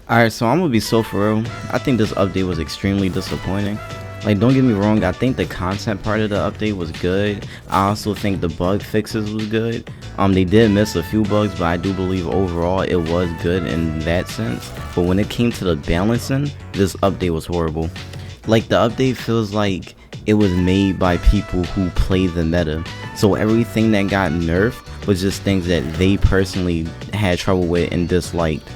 Alright, so I'm gonna be so for real. I think this update was extremely disappointing. Like, don't get me wrong, I think the content part of the update was good. I also think the bug fixes was good. They did miss a few bugs, but I do believe overall it was good in that sense. But when it came to the balancing, this update was horrible. Like, the update feels like it was made by people who play the meta. So everything that got nerfed was just things that they personally had trouble with and disliked.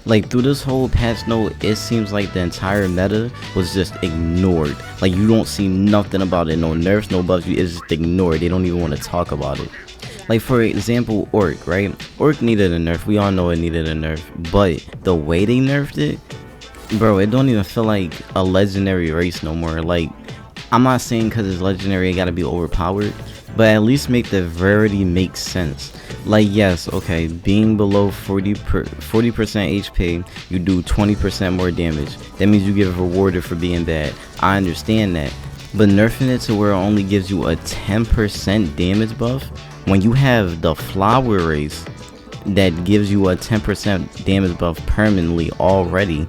Like, through this whole patch note, it seems like the entire meta was just ignored. Like, you don't see nothing about it, no nerfs, no buffs, it's just ignored. They don't even want to talk about it. Like, for example, Orc, right? Orc needed a nerf, we all know it needed a nerf, but the way they nerfed it, bro, it don't even feel like a legendary race no more. Like, I'm not saying because it's legendary it gotta be overpowered, but at least make the rarity make sense. Like, yes, okay, being below 40% HP, you do 20% more damage. That means you get rewarded for being bad. I understand that. But nerfing it to where it only gives you a 10% damage buff, when you have the flower race that gives you a 10% damage buff permanently already,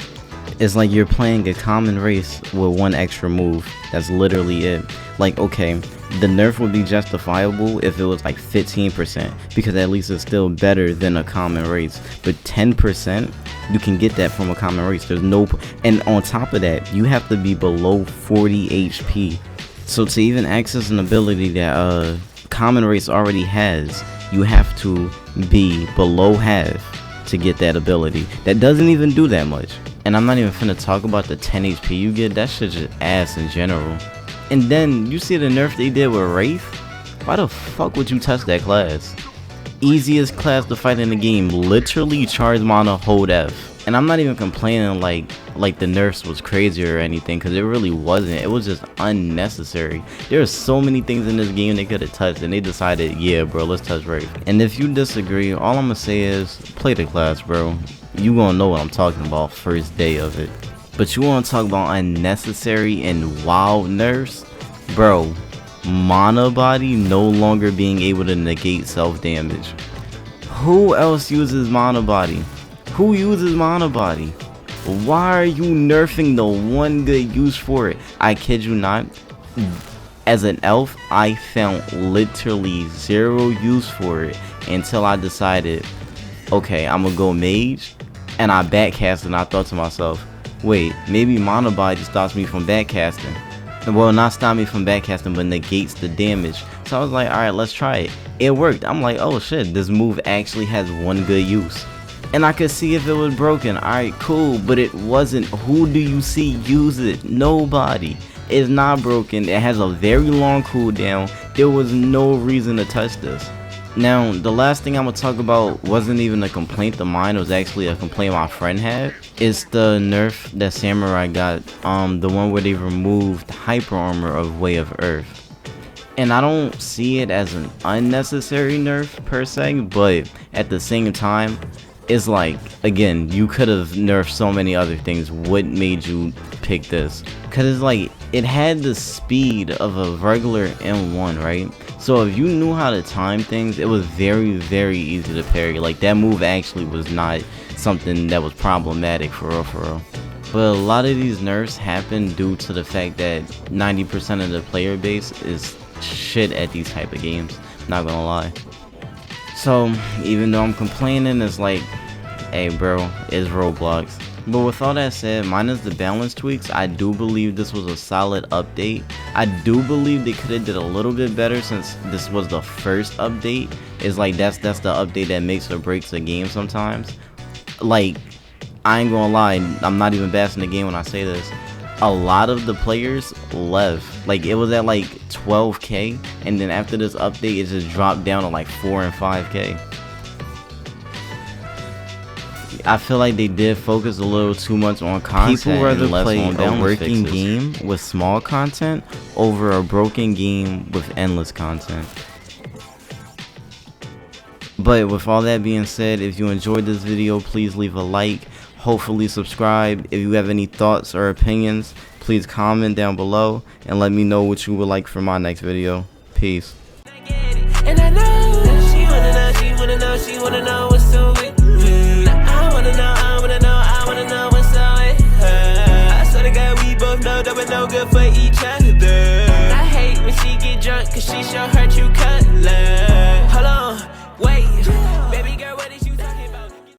it's like you're playing a common race with one extra move. That's literally it. Like, okay, the nerf would be justifiable if it was like 15%, because at least it's still better than a common race. But 10%, you can get that from a common race. There's no, and on top of that, you have to be below 40 HP. So to even access an ability that common race already has, you have to be below half to get that ability. That doesn't even do that much. And I'm not even finna talk about the 10 HP you get. That shit's just ass in general. And then you see the nerf they did with Wraith. Why the fuck would you touch that class? Easiest class to fight in the game. Literally charge mana, hold F. And I'm not even complaining like the nerfs was crazy or anything, because it really wasn't. It was just unnecessary. There are so many things in this game they could have touched, and they decided, yeah bro, let's touch Wraith. And if you disagree, all I'm gonna say is play the class, bro. You gonna know what I'm talking about first day of it. But you wanna talk about unnecessary and wild nerfs? Bro, mana body no longer being able to negate self damage. Who else uses mana body? Who uses mana body? Why are you nerfing the one good use for it? I kid you not. As an elf, I found literally zero use for it until I decided, okay, I'm gonna go mage, and I backcast, and I thought to myself, wait, maybe mana body stops me from backcasting. Well, not stop me from backcasting, but negates the damage. So I was like, alright, let's try it. It worked. I'm like, oh shit, this move actually has one good use. And I could see if it was broken. Alright, cool, but it wasn't. Who do you see use it? Nobody. It's not broken. It has a very long cooldown. There was no reason to touch this. Now, the last thing I'm gonna talk about wasn't even a complaint of mine. It was actually a complaint my friend had. It's the nerf that Samurai got. The one where they removed hyper armor of Way of Earth. And I don't see it as an unnecessary nerf per se, but at the same time, it's like, again, you could have nerfed so many other things. What made you pick this? Because it's like, it had the speed of a regular M1, right? So if you knew how to time things, it was very, very easy to parry. Like, that move actually was not something that was problematic for real. But a lot of these nerfs happen due to the fact that 90% of the player base is shit at these type of games. Not gonna lie. So even though I'm complaining, it's like, hey bro, it's Roblox. But with all that said, minus the balance tweaks, I do believe this was a solid update. I do believe they could have did a little bit better since this was the first update. It's like that's the update that makes or breaks a game sometimes. Like, I ain't gonna lie, I'm not even bashing the game when I say this. A lot of the players left. Like, it was at like 12k, and then after this update it just dropped down to like 4 and 5k. I feel like they did focus a little too much on content. People rather play a working game with small content over a broken game with endless content. But with all that being said, if you enjoyed this video, please leave a like. Hopefully subscribe. If you have any thoughts or opinions, please comment down below and let me know what you would like for my next video. Peace. And I know she wanna know what's so with. I wanna know up and no good for each other. I hate when she get drunk cause she show